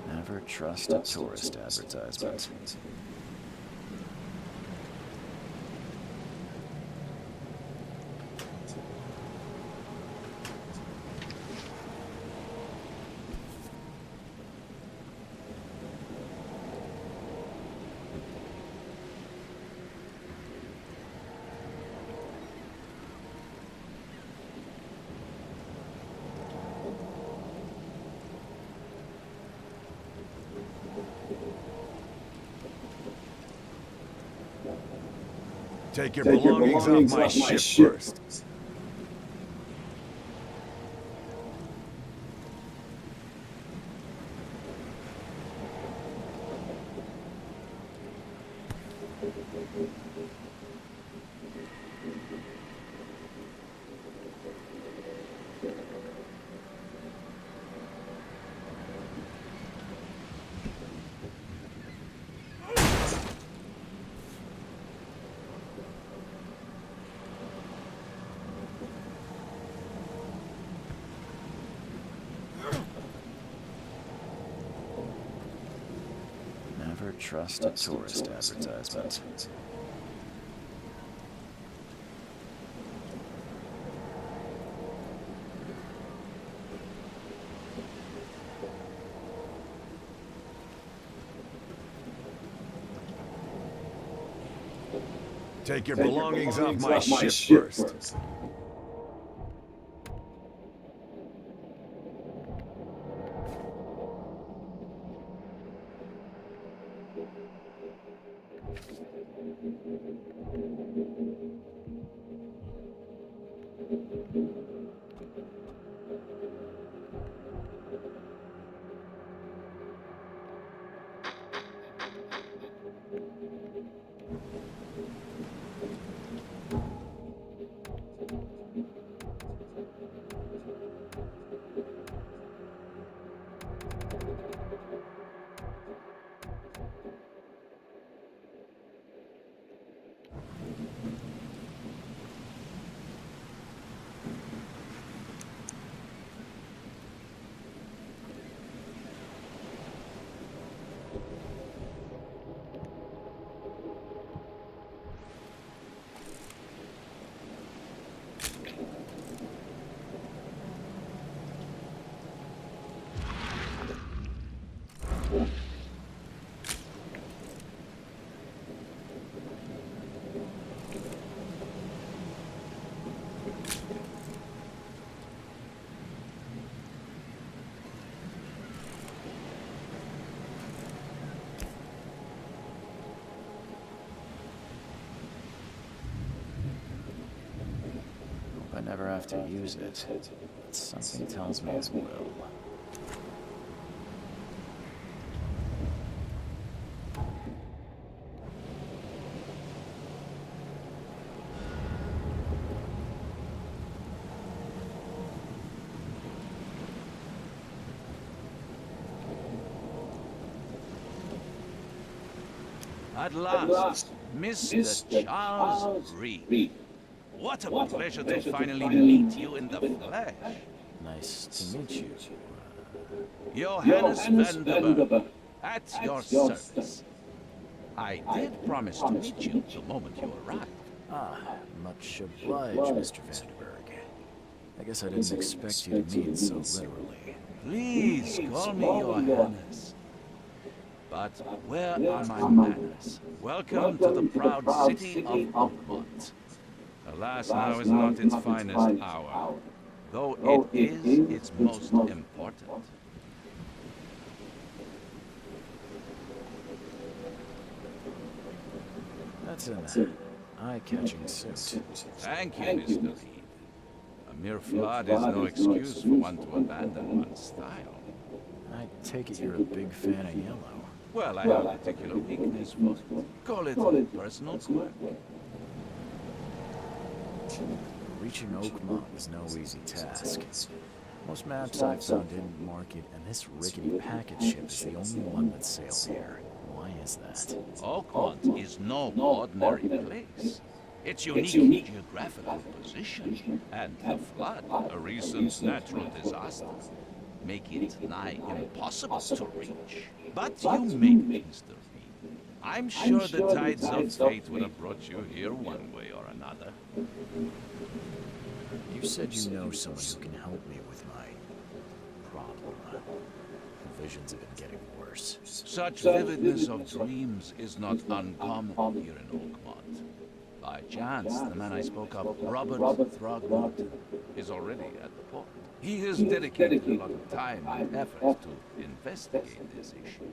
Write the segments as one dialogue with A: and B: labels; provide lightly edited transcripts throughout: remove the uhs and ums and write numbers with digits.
A: Never trust a tourist advertisement.
B: Take your belongings off my ship first.
A: Never trust a tourist advertisement.
B: Take your belongings off my ship first.
A: I never have to use it, but something tells me it will.
C: At last, Mr. Charles Reed. What a pleasure to finally meet you in the flesh.
A: Nice to meet you.
C: Johannes Vanderberg. At your service. I did promise to meet you the moment you arrived.
A: Ah, much obliged, Mr. Vandenberg. I guess I didn't expect you to mean so literally.
C: Please call me your highness. But where are my manners? Welcome to the proud city of Oakmont. Alas, now is not its finest hour, though it is its most important.
A: That's an eye-catching suit.
C: Thank you, Mr. Reed. A mere flood is no excuse for one to abandon one's style.
A: I take it you're a big fan of yellow.
C: Well, I have a particular weakness for it. Call it a personal quirk.
A: Reaching Oakmont is no easy task. Most maps I've found didn't mark it, and this rickety packet ship is the only one that sailed here. Why is that?
C: Oakmont is no ordinary place. Its unique geographical position and the flood, a recent natural disaster, make it nigh impossible to reach. But you made it, Mr. Reed. I'm sure the tides of fate would have brought you here one way or another.
A: You said you know someone who can help me with my problem. The visions have been getting worse.
C: Such vividness of dreams is not uncommon here in Oakmont. By chance, the man I spoke of, Robert Throgmorton, is already at the port. He has dedicated a lot of time and effort to investigate this issue.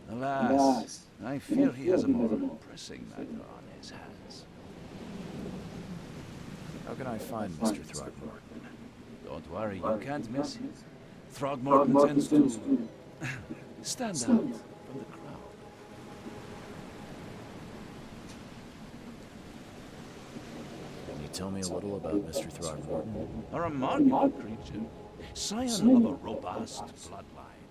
C: Alas, I fear he has a more pressing matter on his hands.
A: How can I find Mr. Throgmorton?
C: Don't worry, you can't miss him. Throgmorton tends to stand out from the crowd.
A: Can you tell me a little about Mr. Throgmorton?
C: A remarkable creature, scion of a robust bloodline,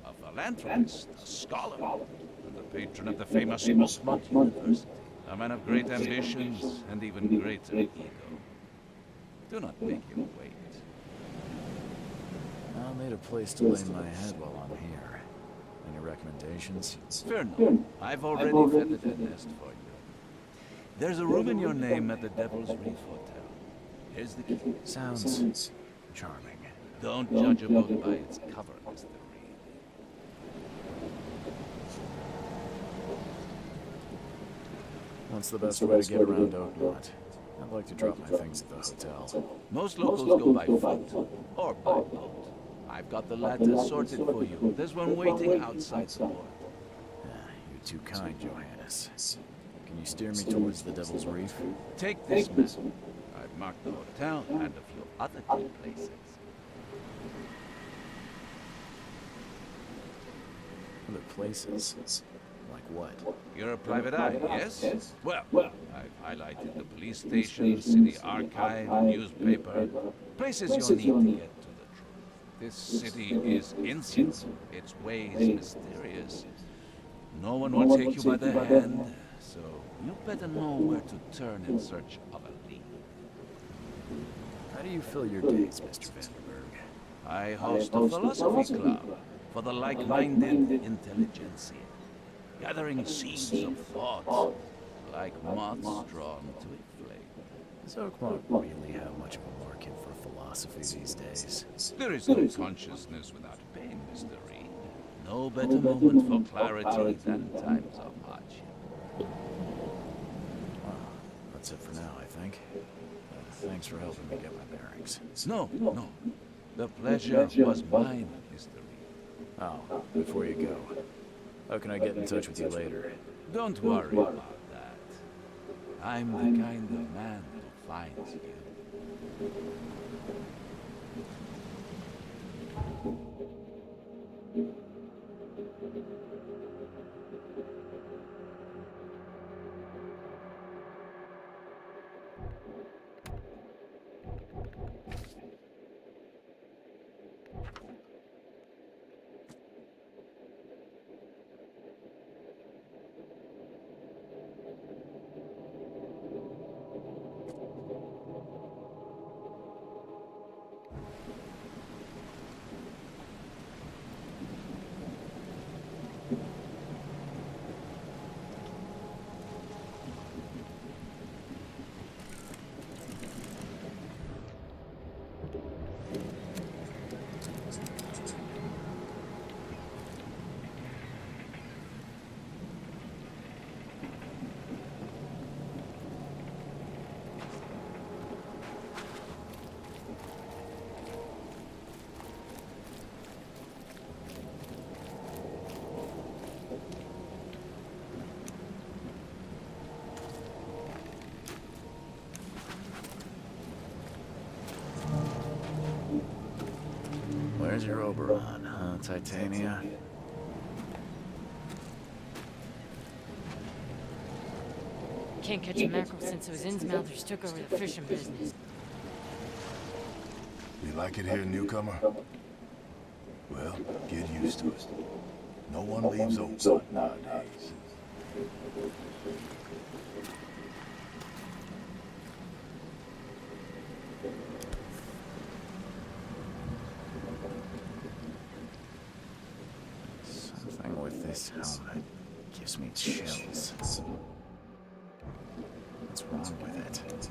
C: a philanthropist, a scholar, and the patron of the famous Oakmont University. A man of great ambitions and even greater ego. Do not make him wait.
A: I'll need a place to lay my head while I'm here. Any recommendations?
C: Fear not. I've already vetted a nest for you. There's a room in your name at the Devil's Reef Hotel. Here's the key.
A: Sounds charming.
C: Don't judge a book by its cover, Mr. Reed.
A: What's the best way to get around Oakmont? I'd like to drop my things at the hotel.
C: Most locals go by foot or by boat. I've got the latter sorted for you. There's one waiting outside the port.
A: You're too kind, Johannes. Can you steer me towards the Devil's Reef?
C: Take this map. I've marked the hotel and a few other key places.
A: Other places? Like what?
C: You're a private eye, yes? Well, I've highlighted the police station, city archive, newspaper, places you'll need to get to the truth. This city is insular, its ways mysterious. No one will take you by the hand, so you better know where to turn in search of a lead.
A: How do you fill your days, Mr. Vandenberg?
C: I host a philosophy club for the like-minded intelligentsia, gathering seeds of thought like moths drawn to a flame.
A: Does Oakmont really have much of a market for philosophy these days?
C: There is no consciousness without pain, Mr. Reed. No better moment for clarity than times of hardship.
A: Well, that's it for now, I think. Thanks for helping me get my bearings.
C: No. The pleasure was mine, Mr. Reed.
A: Oh, before you go, how can I get in touch with you later?
C: Don't worry about that. I'm the kind of man who finds you.
A: your Oberon, huh, Titania?
D: Can't catch a mackerel since those Innsmouthers took over the fishing business.
B: You like it here, newcomer? Well, get used to it. No one leaves Oakmont nowadays.
A: Something with this helmet gives me chills. What's wrong with it?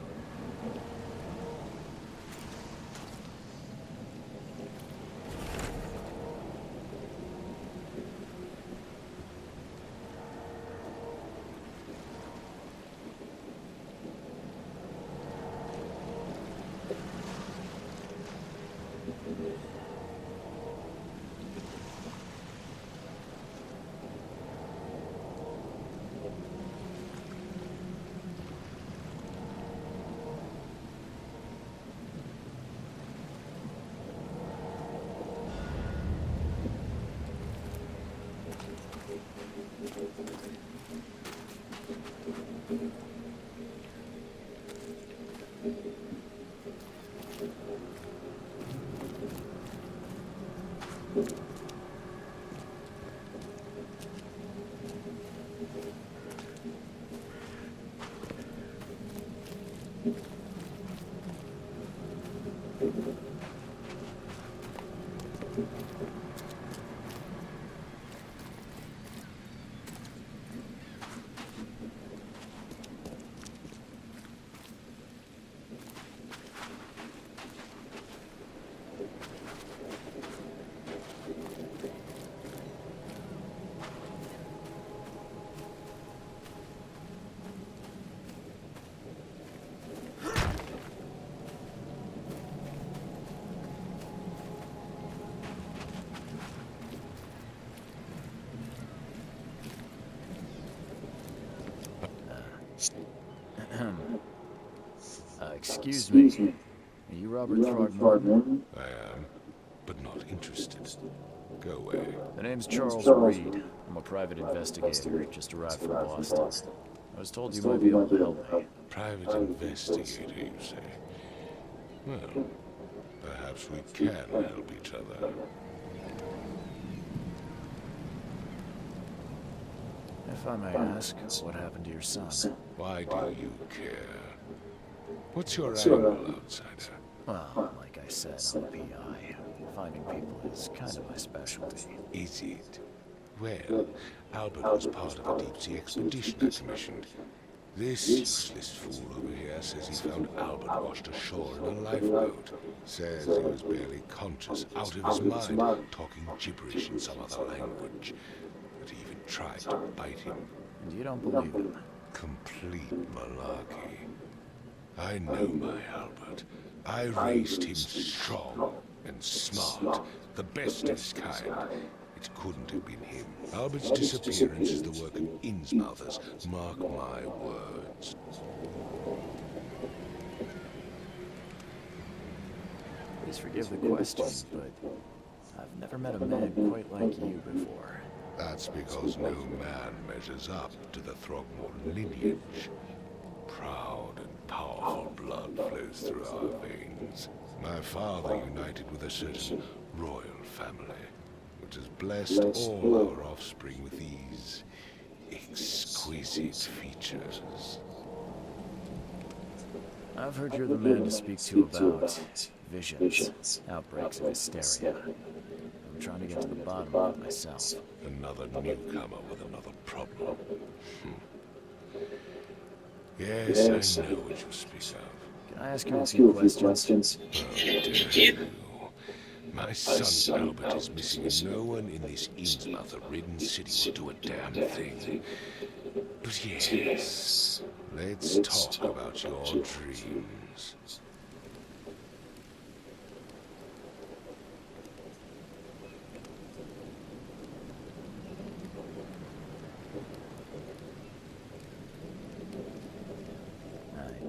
A: Excuse me. Are you Robert Throgmorton?
B: I am, but not interested. Go away.
A: The name's Charles Reed. I'm a private investigator, just arrived from Boston. I was told you might be able to help me.
B: Private investigator, you say? Well, perhaps we can help each other.
A: If I may ask, what happened to your son?
B: Why do you care? What's your angle, outsider?
A: Well, like I said, I'm a PI. Finding people is kind of my specialty.
B: Is it? Well, Albert was part of a deep-sea expedition I commissioned. This useless fool over here says he found Albert washed ashore in a lifeboat. Says he was barely conscious, out of his mind, talking gibberish in some other language. That he even tried to bite him.
A: And you don't believe him?
B: Complete malarkey. I know my Albert. I raised him strong and smart, the best of his kind. It couldn't have been him. Albert's disappearance is the work of Innsmouthers, mark my words.
A: Please forgive the question, but I've never met a man quite like you before.
B: That's because no man measures up to the Throgmorton lineage. Proud and powerful blood flows through our veins. My father united with a certain royal family, which has blessed all our offspring with these exquisite features.
A: I've heard you're the man to speak to about visions, outbreaks of hysteria. I'm trying to get to the bottom of it myself.
B: Another newcomer with another problem. Yes, I know what you speak of.
A: Can I ask you a few questions?
B: Oh, dare you. My son Albert is missing, and no one in this Innsmouth-ridden city will do a damn thing. But yes, let's talk about your dreams.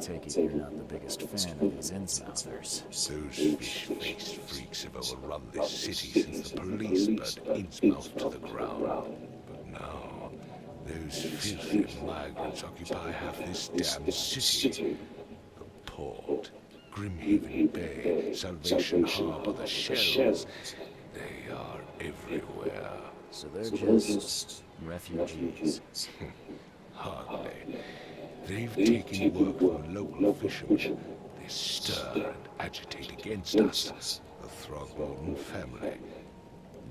A: take it you're not the biggest fan of these Innsmouthers.
B: Those fish-faced freaks have overrun this city since the police burned Innsmouth to the ground. But now, those filthy migrants occupy half this damn city. The port, Grimhaven Bay, Salvation Harbor, the shells, they are everywhere.
A: So they're just refugees.
B: Hardly. They've taken work from local fishermen. They stir and agitate against us, the Throgmorton family.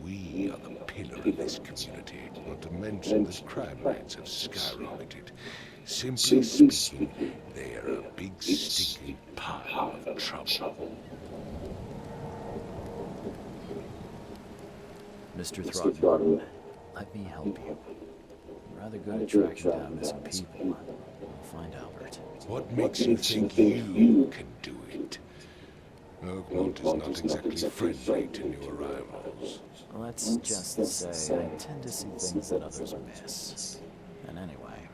B: We are the pillar of this community, not to mention that crime rates have skyrocketed. Simply speaking, they are a big stinking pile of trouble.
A: Mr. Throgmorton, let me help you. I'm rather good at tracking down missing people. I'll find Albert.
B: What makes you think you can do it? Oakmont is not exactly friendly to new arrivals.
A: Let's just say I tend to see things that others miss. And anyway,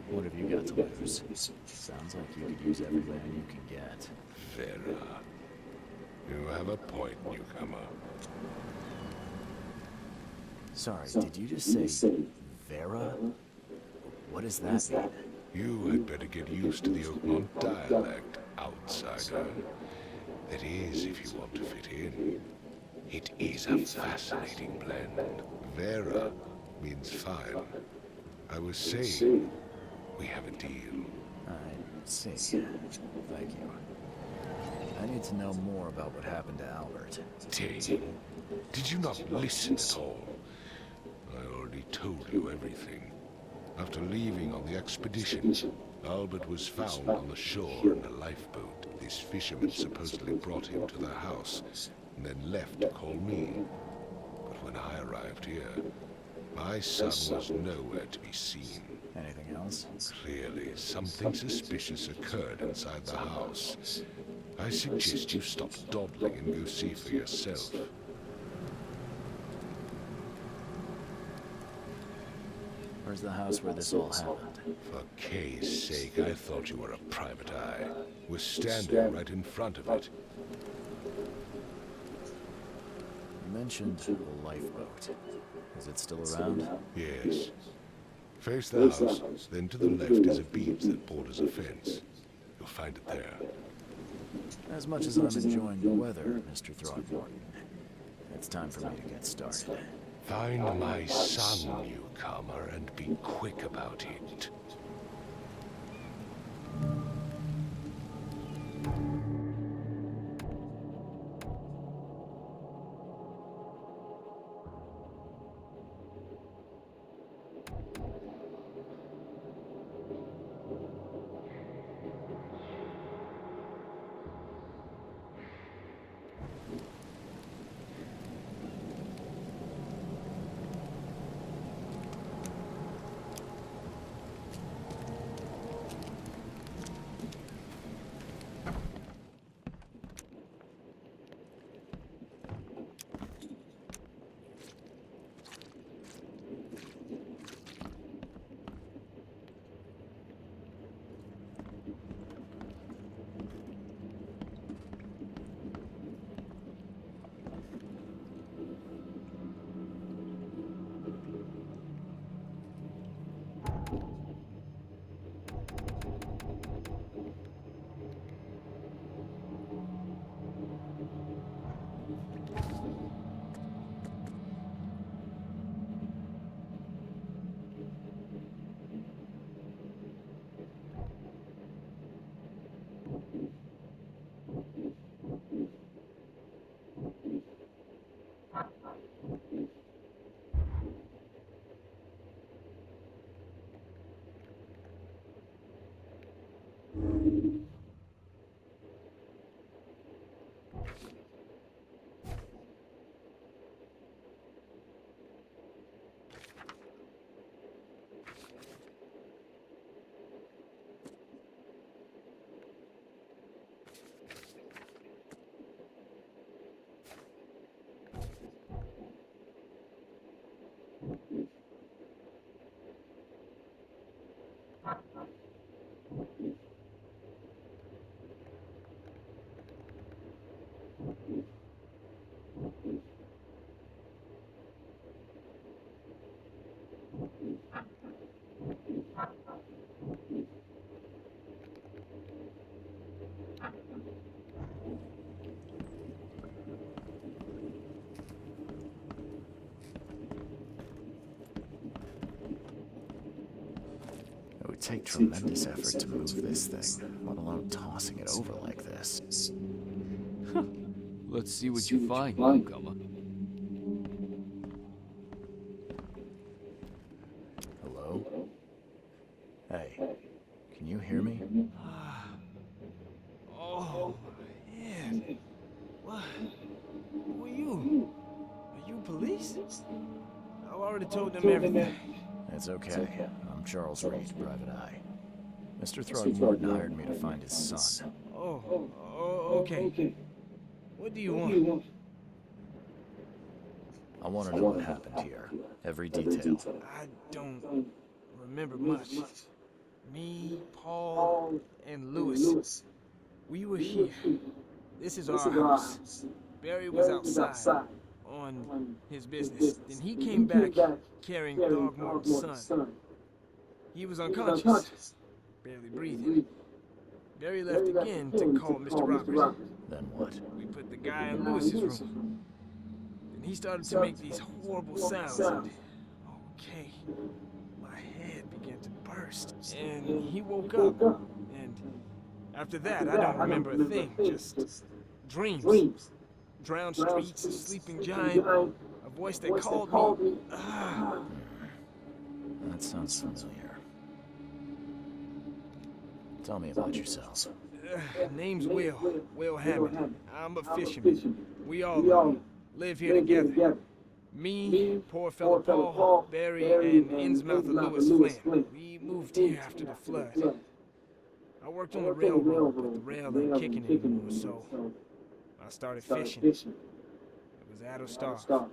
A: what have you got to lose? Sounds like you could use every man you can get.
B: Vera. You have a point, newcomer.
A: Sorry, did you just say Vera? What does that mean?
B: You had better get used to the Oakmont dialect, outsider. That is, if you want to fit in. It is a fascinating blend. Vera means fine. I was saying, we have a deal.
A: I see. Thank you. I need to know more about what happened to Albert.
B: Dane, did you not listen at all? I already told you everything. After leaving on the expedition, Albert was found on the shore in a lifeboat. This fisherman supposedly brought him to the house, and then left to call me. But when I arrived here, my son was nowhere to be seen.
A: Anything else?
B: Clearly, something suspicious occurred inside the house. I suggest you stop dawdling and go see for yourself.
A: Where's the house where this all happened?
B: For Kay's sake, I thought you were a private eye. We're standing right in front of it.
A: You mentioned a lifeboat. Is it still around?
B: Yes. Face the house, then to the left is a beach that borders a fence. You'll find it there.
A: As much as I'm enjoying the weather, Mr. Throgmorton, it's time for me to get started.
B: Find my son, newcomer, and be quick about it.
A: take tremendous effort to move this thing, let alone tossing it over like this.
E: Let's see what you find, newcomer.
A: Hello? Hey, can you hear me?
F: Oh, man. What? Who are you? Are you police? I've already told them everything.
A: It's okay. I'm Charles Reed, Private Eye. Mr. Throgmorton hired me to find his son.
F: Okay. What do you want?
A: I want to know what happened here. Every detail.
F: I don't remember much. Me, Paul, and Lewis. We were here. This is our house. Barry was outside on his business. Then he came back carrying Throgmorton's son. He was unconscious, barely breathing. Barry left again to call Mr. Roberts.
A: Then what?
F: We put the guy in Lewis's room. Then he started to make these horrible sounds and, okay, my head began to burst. And he woke up. And after that, I don't remember a thing, just dreams. Drowned streets, a sleeping giant, a voice that called me.
A: That sounds familiar. Tell me about yourself.
F: Name's Will Hammond. I'm a fisherman. We all live here together. Me, poor fella Paul, Barry, and Innsmouth of Lewis Flynn. We moved here after the flood. I worked on the railroad, but the rail ain't kicking anymore, so I started fishing. It was out of stock.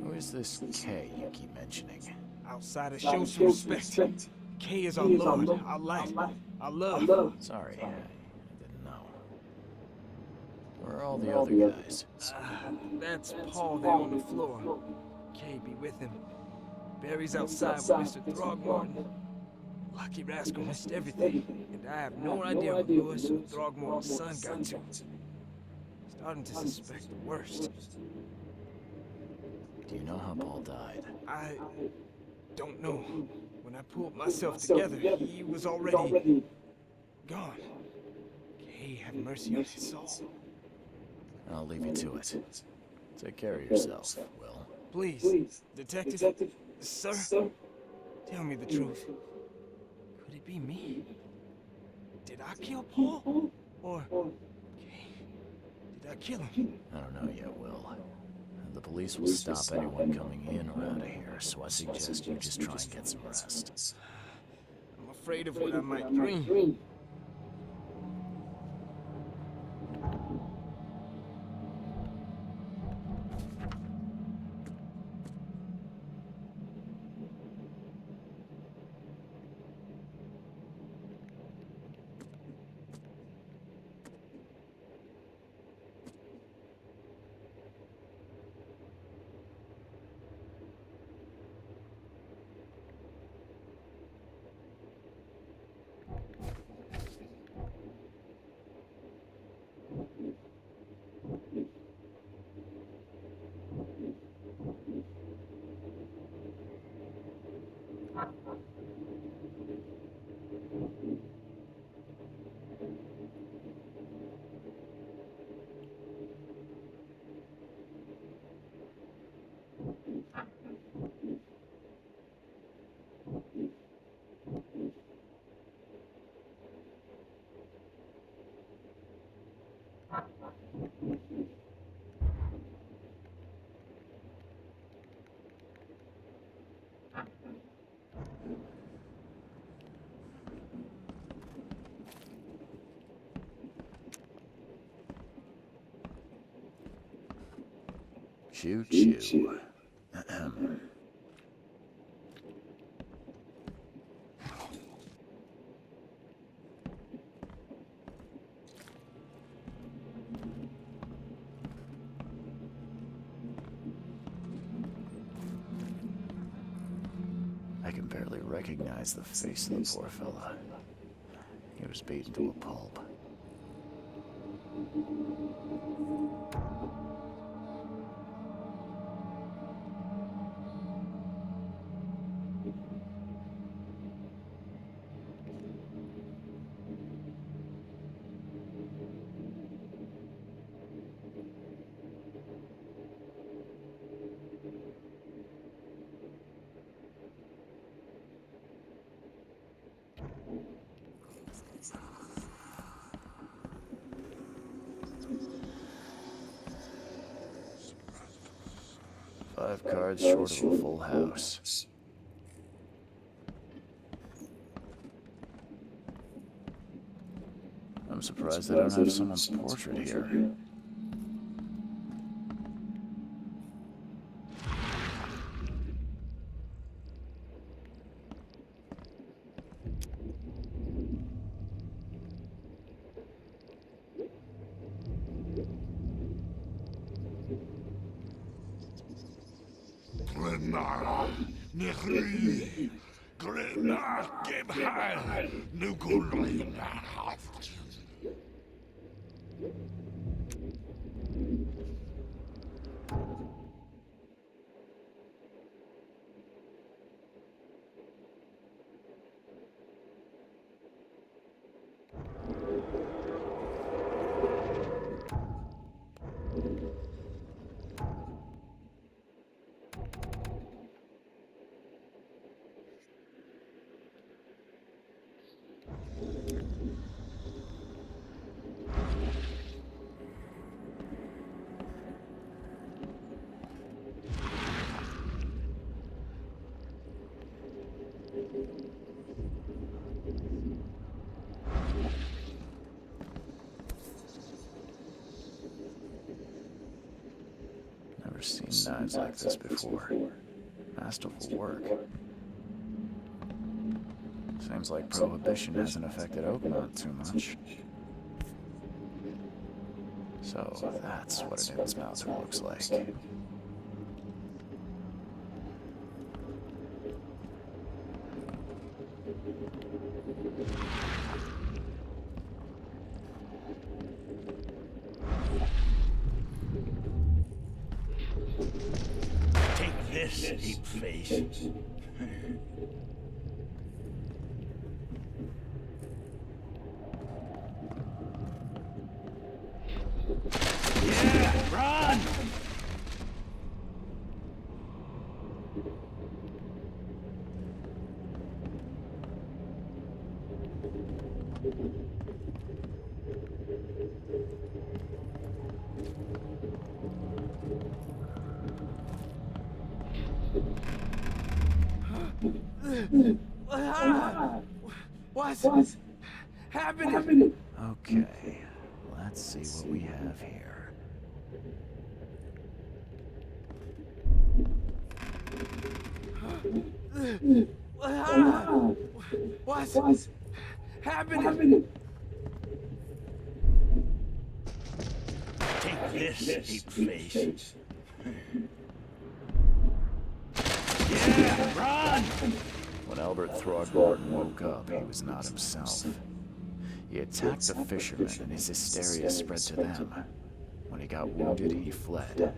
A: Who is this K you keep mentioning?
F: Outsiders show some respect. K is our Lord, our light, our love.
A: Sorry, I didn't know. Where are all the other guys?
F: That's Paul there on the floor. K be with him. Barry's outside with Mr. Throgmorton. Lucky rascal missed everything, and I have no idea who Lewis or Throgmorton's son got to. Starting to suspect the worst.
A: Do you know how Paul died?
F: I don't know. When I pulled myself together, he was already gone. Hey, have mercy on his soul.
A: I'll leave you to it. Take care of yourself, Will.
F: Please, detective, sir, tell me the truth. Could it be me? Did I kill Paul? Or did I kill him?
A: I don't know yet, Will. The police will stop anyone coming in or out of here, so I suggest you just try and get some rest.
F: I'm afraid of what I might dream.
A: Choo-choo. I can barely recognize the face of the poor fella. He was beaten to a pulp. 5 cards short of a full house. I'm surprised they don't have someone's portrait here.
B: Grenna, Nehri, Grenna, Gebhal, Nugulina.
A: Never seen knives like this before. Masterful work. Seems like Prohibition hasn't affected Oakmont too much. So that's what an Innsmouther looks like.
G: Take this, ape-face. Yeah, run!
F: What's happening?
A: Okay, let's see what we have here.
F: What's happening?
G: Take this, ape-face. Yeah, run!
A: When Albert Throgmorton woke up, he was not himself. He attacked the fishermen, and his hysteria spread to them. When he got wounded, he fled.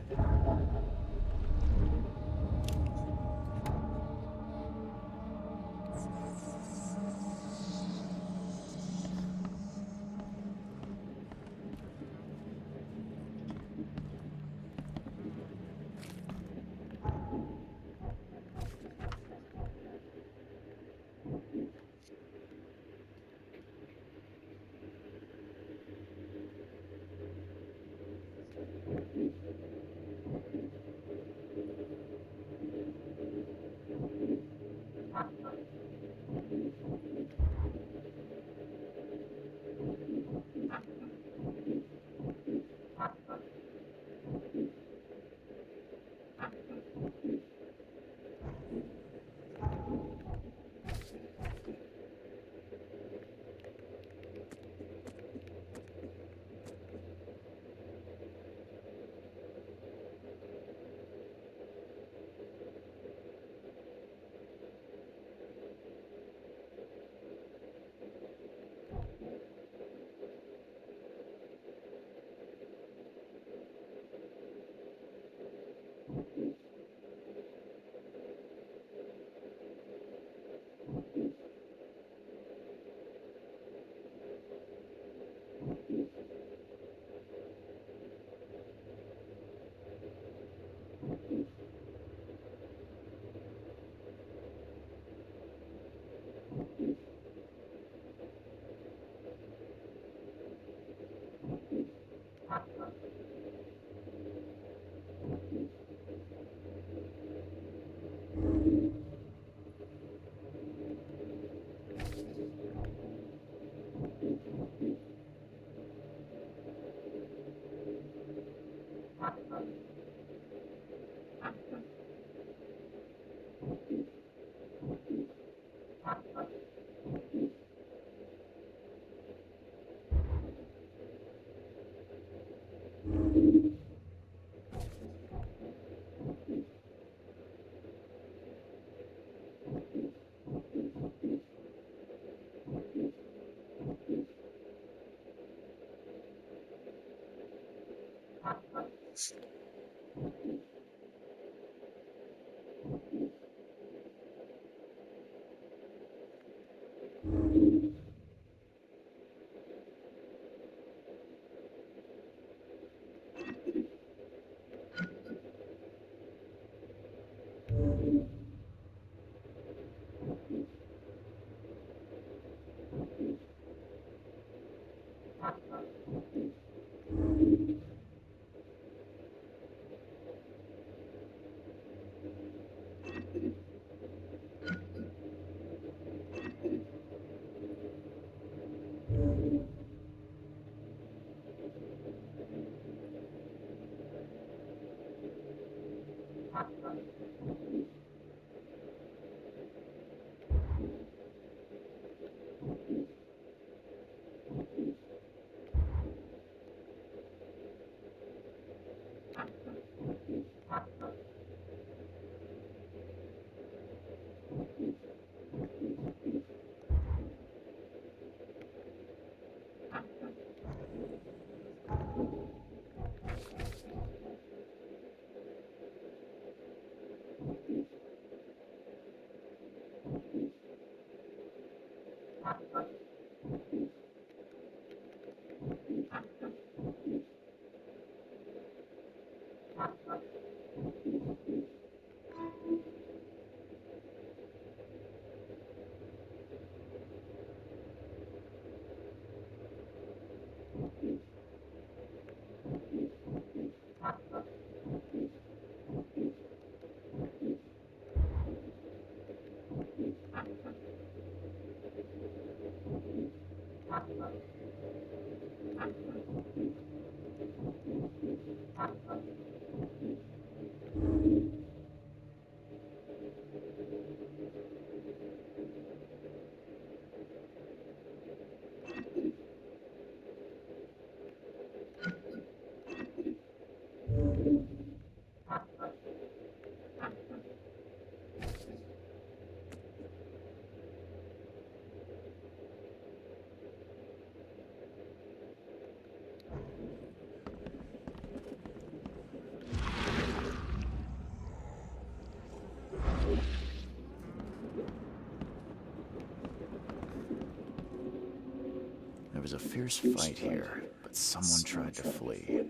A: There was a fierce fight here, but someone tried to flee.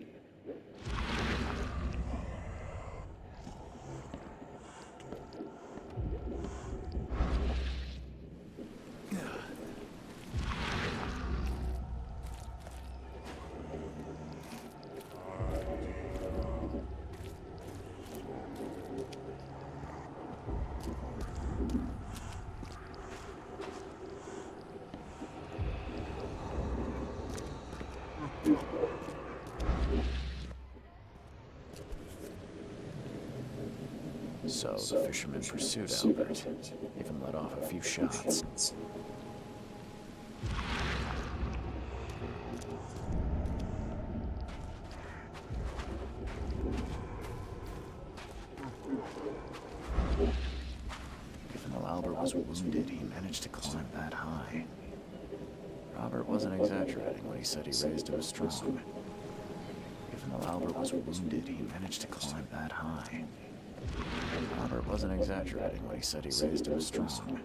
A: So the fisherman pursued Albert, even let off a few shots. Even though Albert was wounded, he managed to climb that high. Robert wasn't exaggerating when he said he raised him strong. Even though Albert was wounded, he managed to climb that high. Robert wasn't exaggerating when he said he raised him strong.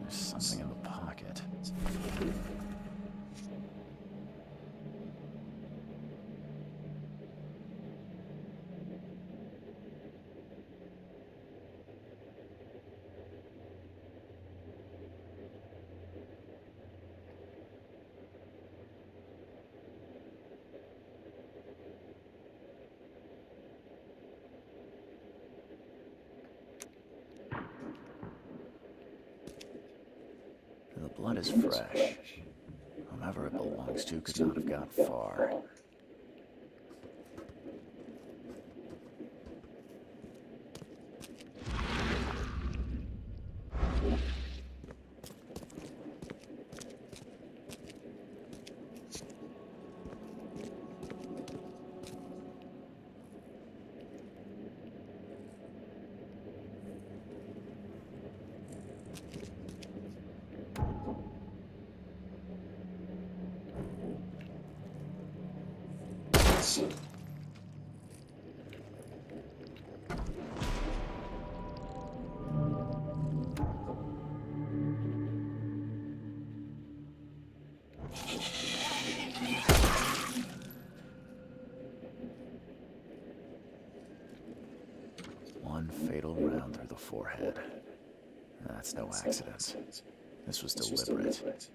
A: There's something in the pocket. The blood is fresh. Whomever it belongs to could not have got far. One fatal round through the forehead. That's no accident. This was deliberate.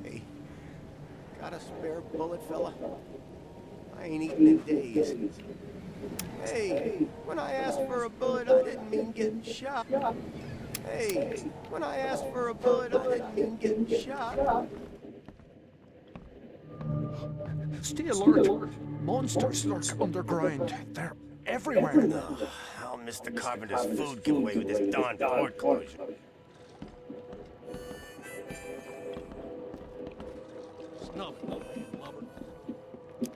H: Hey, got a spare bullet, fella? I ain't eaten in days. Hey, when I asked for a bullet, I didn't mean getting shot. Hey, when I asked for a bullet, I didn't mean getting shot.
I: Stay alert. Monsters lurk underground. They're everywhere.
H: I'll miss the carpenter's food giveaway with this darn port closure.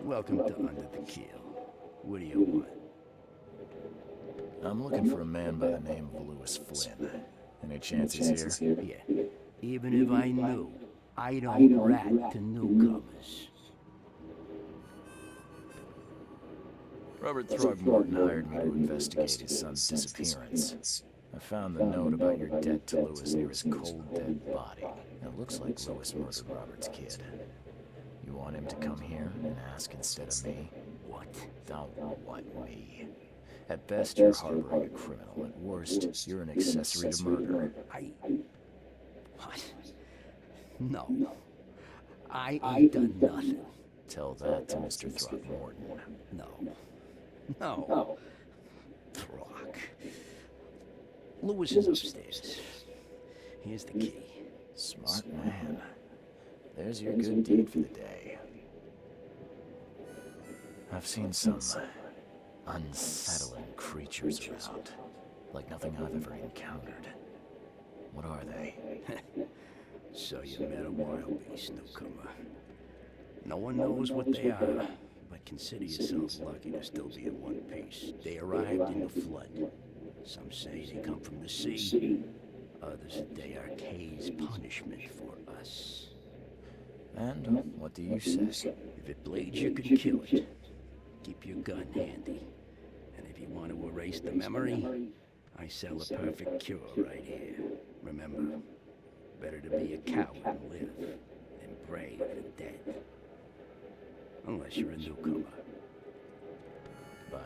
G: Welcome to Under the Kill. What do you want?
A: I'm looking for a man by the name of Lewis Flynn. Any chance he's here?
G: Yeah. Even if I knew, I don't rat to newcomers.
A: Robert Throgmorton hired me to investigate his son's disappearance. I found the note about your debt to Lewis near his cold, dead body. It looks like Lewis murdered Robert's kid. You want him to come here and ask instead of me?
G: What?
A: Don't what me. At best, you're harboring a criminal. At worst, you're an accessory to murder.
G: What? No. I ain't done nothing.
A: Tell that to Mr. Throgmorton.
G: No. Throg. Lewis is upstairs. Here's the key.
A: Smart man. There's your good deed for the day. I've seen some unsettling creatures around, like nothing I've ever encountered. What are they?
G: So you met a wild beast, newcomer. No one knows what they are, but consider yourself lucky to still be in one piece. They arrived in the flood. Some say they come from the sea. Others that they are Kay's punishment for us.
A: And what do you say?
G: If it bleeds, you can kill it. Keep your gun handy. And if you want to erase the memory, I sell a perfect cure right here. Remember, better to be a coward and live than brave and dead. Unless you're a newcomer.
A: Bye.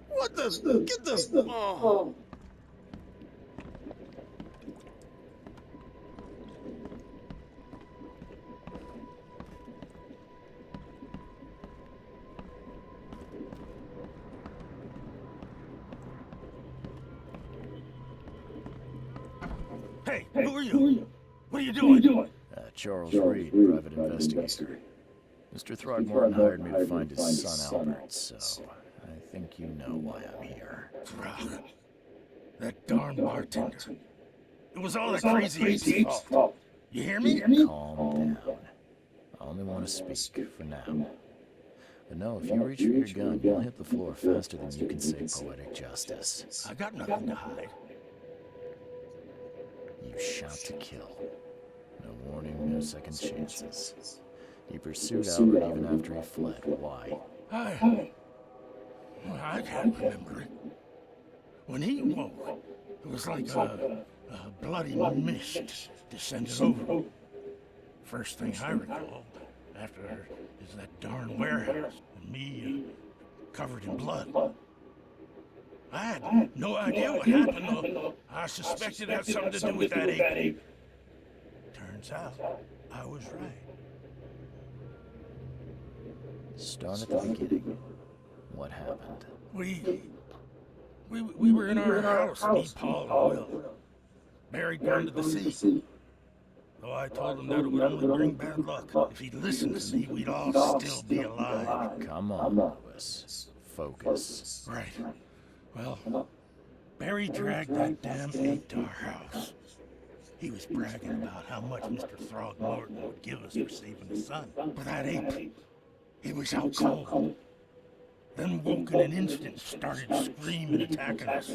I: What the? Get the. Oh.
G: Hey, who are you? What are you doing?
A: Charles Reed, private investigator. Mr. Throgmorton hired me to find his son Albert, so I think you know why I'm here.
I: Throg. That darn bartender. It was all that crazy ape's fault. You hear me?
A: Calm down. I only want to speak for now. But no, if you reach for your gun, you'll hit the floor faster than you can say poetic justice.
I: I got nothing to hide.
A: You shot to kill. No warning, no second chances. You pursued Albert even after he fled. Why?
I: I can't remember it. When he woke, it was like a bloody mist descended over him. First thing I recall after is that darn warehouse and me covered in blood. I had no idea what happened, though. I suspected it had something to do with that ape. Turns out, I was right.
A: Start at the beginning. What happened?
I: We were in our house, me, Paul, and Will. Barry'd gone to the sea. Though I told him that it would only bring bad luck. If he'd listened to me, we'd all still be alive.
A: Come on, Lewis. Focus.
I: Right. Well, Barry dragged that damn ape to our house. He was bragging about how much Mr. Throgmorton would give us for saving his son. But that ape, He was out cold. Then woke in an instant, started screaming, attacking us.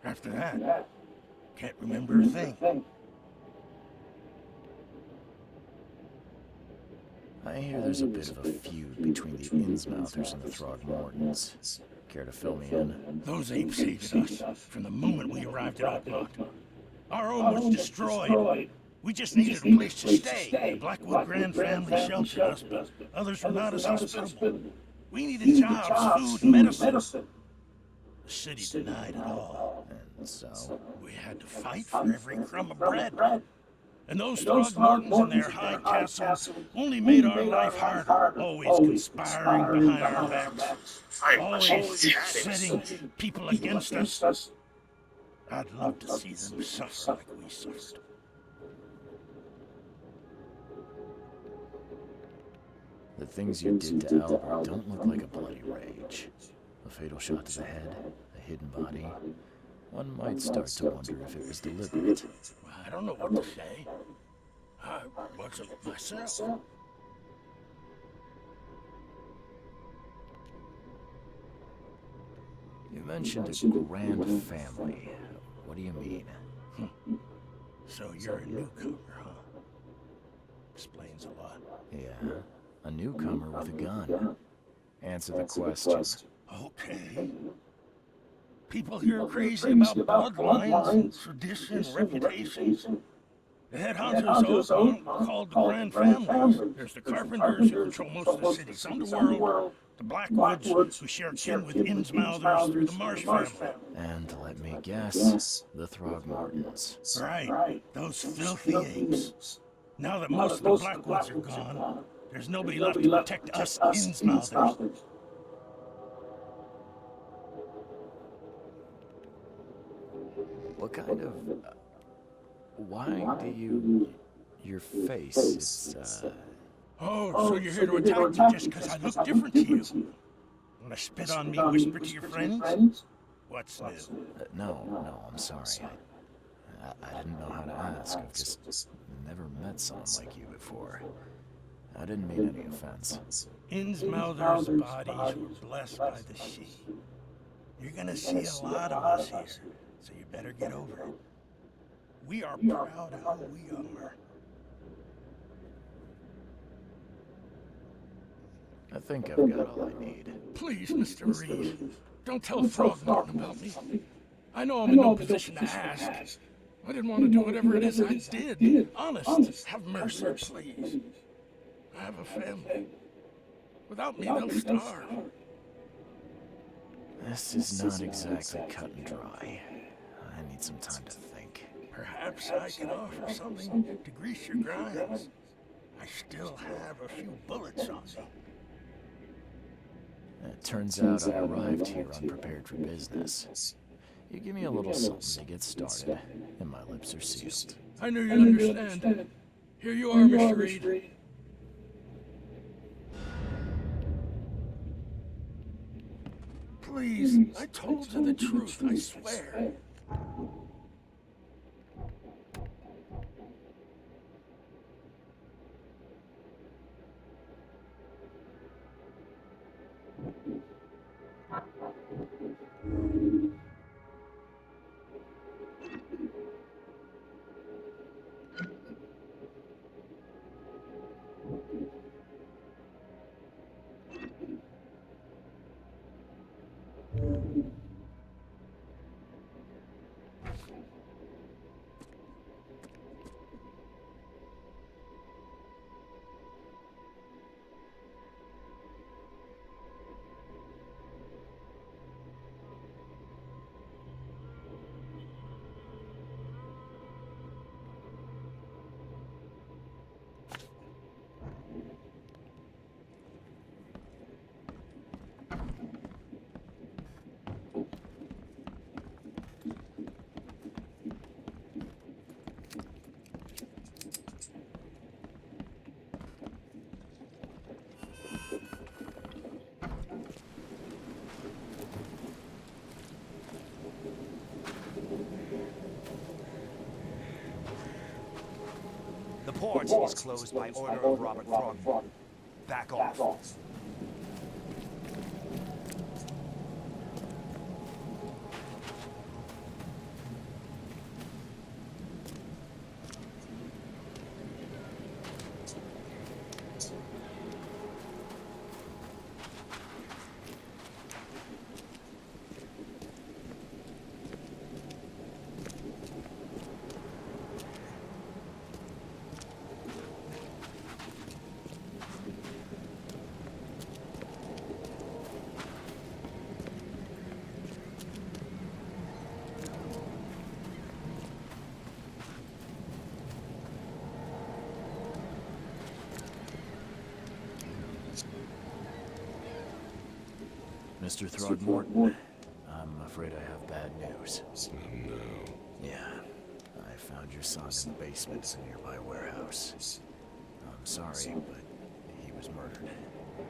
I: After that, can't remember a thing.
A: I hear there's a bit of a feud between the Innsmouthers and the Throgmortons. Care to fill me in?
I: Those apes hated us from the moment we arrived at Oakmont. Our home was destroyed. We just needed a place to stay. The Blackwood Grand family sheltered us, but others were not as hospitable. We needed jobs, food, and medicine. The city denied it all.
A: And so?
I: We had to fight for every crumb of bread. And those Throgmortons and their high castle only made our life harder, always conspiring behind our backs, always setting people against us. I'd love to see them suffer like we suffered.
A: The things you did to Albert don't look like a bloody rage. A fatal shot to the head, a hidden body. One might start to wonder if it was deliberate.
I: I don't know what to say. I wasn't myself.
A: You mentioned a grand family. What do you mean?
I: So you're a newcomer, huh? Explains a lot.
A: Yeah, a newcomer with a gun. Answer the question.
I: Okay. People here are crazy about bloodlines and tradition and reputations. The head honchos of called the Grand Families. There's the Carpenters who control most of the city's underworld, the Blackwoods who share kin with Innsmouthers through the Marsh family.
A: And let me guess, the Throgmortons.
I: Right, those filthy apes. Now that most of the Blackwoods are gone, there's nobody left to protect us Innsmouthers.
A: What kind of... why do you... your face is,
I: Oh, so you're here to attack me just because I look different to you? Wanna spit on me, whisper to your friends? What's new?
A: no, I'm sorry. I didn't know how to ask. I've just never met someone like you before. I didn't mean any offense.
I: Innsmouthers' bodies were blessed by the she. You're gonna see a lot of us here, so you better get over it. We are proud of who we are.
A: I think I've got all I need.
I: Please, Mr. Reed, don't tell Throgmorton about me. I know I'm in no position to ask. I didn't want to do whatever it is I did. Honest, have mercy, please. I have a family. Without me, they'll starve.
A: This is not exactly cut and dry. I need some time to think.
I: Perhaps I can offer something to grease your grinds. I still have a few bullets on me.
A: It turns out I arrived here unprepared for business. You give me a little something to get started, and my lips are sealed.
I: I knew you'd understand. Here you are, Mr. Reed. Please, I told you the truth, I swear.
H: The port is closed by order of Robert Throgmorton.
J: Back off.
A: Mr. Throgmorton, I'm afraid I have bad news.
B: Oh, no.
A: Yeah, I found your son in the basement of a nearby warehouse. I'm sorry, but he was murdered.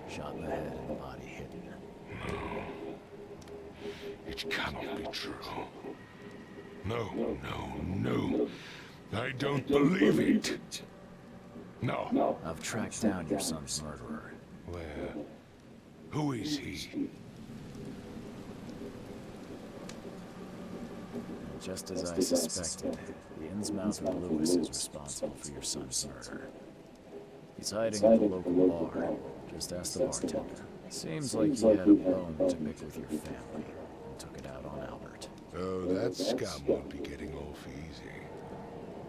A: Shot in the head and the body hidden.
B: It cannot be true. No, no, no. I don't believe it. No.
A: I've tracked down your son's murderer.
B: Where? Who is he?
A: Just as I suspected, the Innsmouther Lewis is responsible for your son's murder. He's hiding at the local bar. Just ask the bartender. Seems like he had a bone to pick with your family and took it out on Albert.
B: Oh, that scum won't be getting off easy.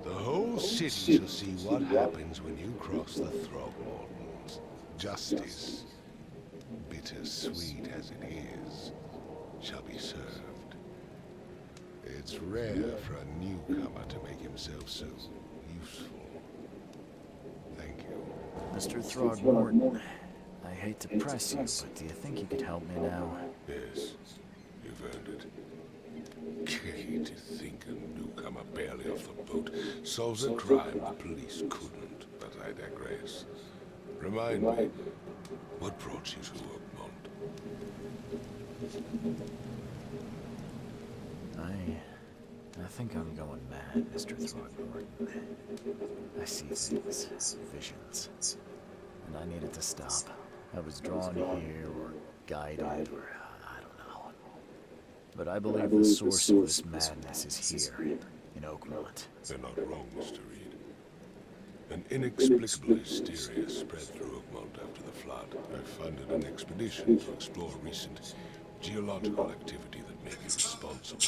B: The whole city shall see what happens when you cross the Throgmortons. Justice, bittersweet as it is, shall be served. It's rare for a newcomer to make himself so useful. Thank you.
A: Mr. Throgmorton, I hate to press you, but do you think you could help me now?
B: Yes, you've earned it. Gay to think a newcomer barely off the boat solves a crime the police couldn't, but I digress. Remind me, what brought you to Oakmont?
A: I think I'm going mad, Mr. Throgmorton. I see things, visions, and I needed to stop. I was drawn here, or guided, or I don't know. But I believe the source of this madness is here, in Oakmont.
B: You're not wrong, Mr. Reed. An inexplicable hysteria spread through Oakmont after the flood. I funded an expedition to explore recent geological activity that may be responsible.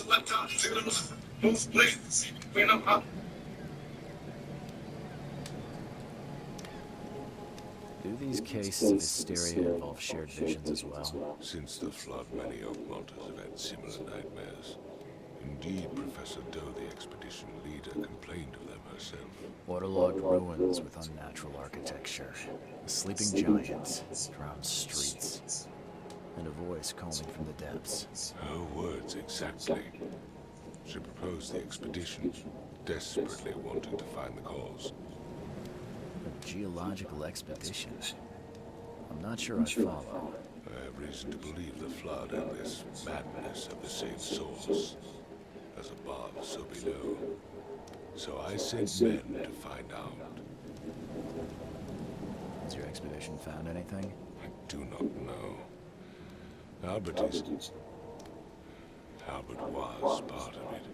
A: Do these cases of hysteria involve shared visions as well?
B: Since the flood, many Oakmonters have had similar nightmares. Indeed, Professor Doe, the expedition leader, complained of them herself.
A: Waterlogged ruins with unnatural architecture, a sleeping giant, drowned streets, and a voice calling from the depths.
B: Her words exactly. She proposed the expedition, desperately wanting to find the cause.
A: A geological expedition? I'm not sure I follow.
B: I have reason to believe the flood and this madness have the same source. As above, so below. So I sent men to find out.
A: Has your expedition found anything?
B: I do not know. Albert was part of it.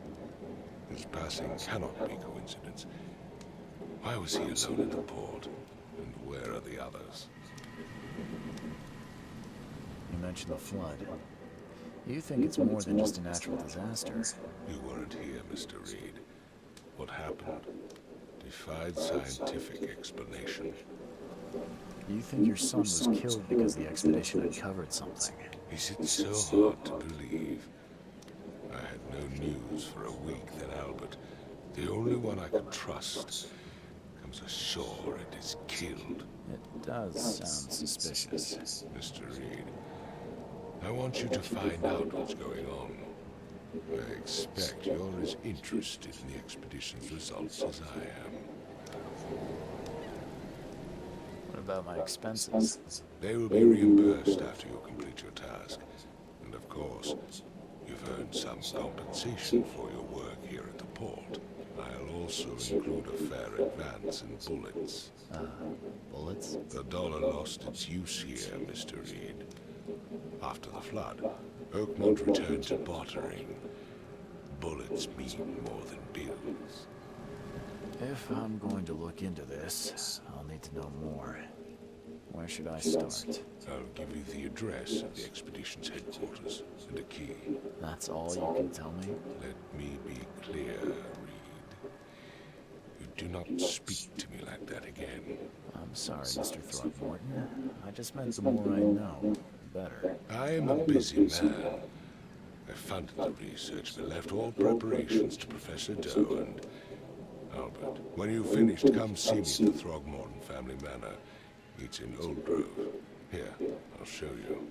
B: His passing cannot be coincidence. Why was he alone at the port? And where are the others?
A: You mentioned the flood. You think it's more than just a natural disaster?
B: You weren't here, Mr. Reed. What happened defied scientific explanation.
A: You think your son was killed because the expedition uncovered something?
B: Is it so hard to believe? I had no news for a week, then Albert, the only one I could trust, comes ashore and is killed.
A: It does sound suspicious.
B: Mr. Reed, I want you to find out what's going on. I expect you're as interested in the expedition's results as I am.
A: What about my expenses?
B: They will be reimbursed after you complete your task. And of course, you've earned some compensation for your work here at the port. I'll also include a fair advance in bullets.
A: Bullets?
B: The dollar lost its use here, Mr. Reed. After the flood, Oakmont returned to bartering. Bullets mean more than bills.
A: If I'm going to look into this, I'll need to know more. Where should I start?
B: I'll give you the address of the expedition's headquarters and a key.
A: That's all you can tell me?
B: Let me be clear, Reed. You do not speak to me like that again.
A: I'm sorry, Mr. Throckmorton. I just meant the more I know, the better.
B: I am a busy man. I funded the research but left all preparations to Professor Doe and Albert. When you've finished, come see me at the Throgmorton family manor. It's in Old Grove. Here, I'll show you.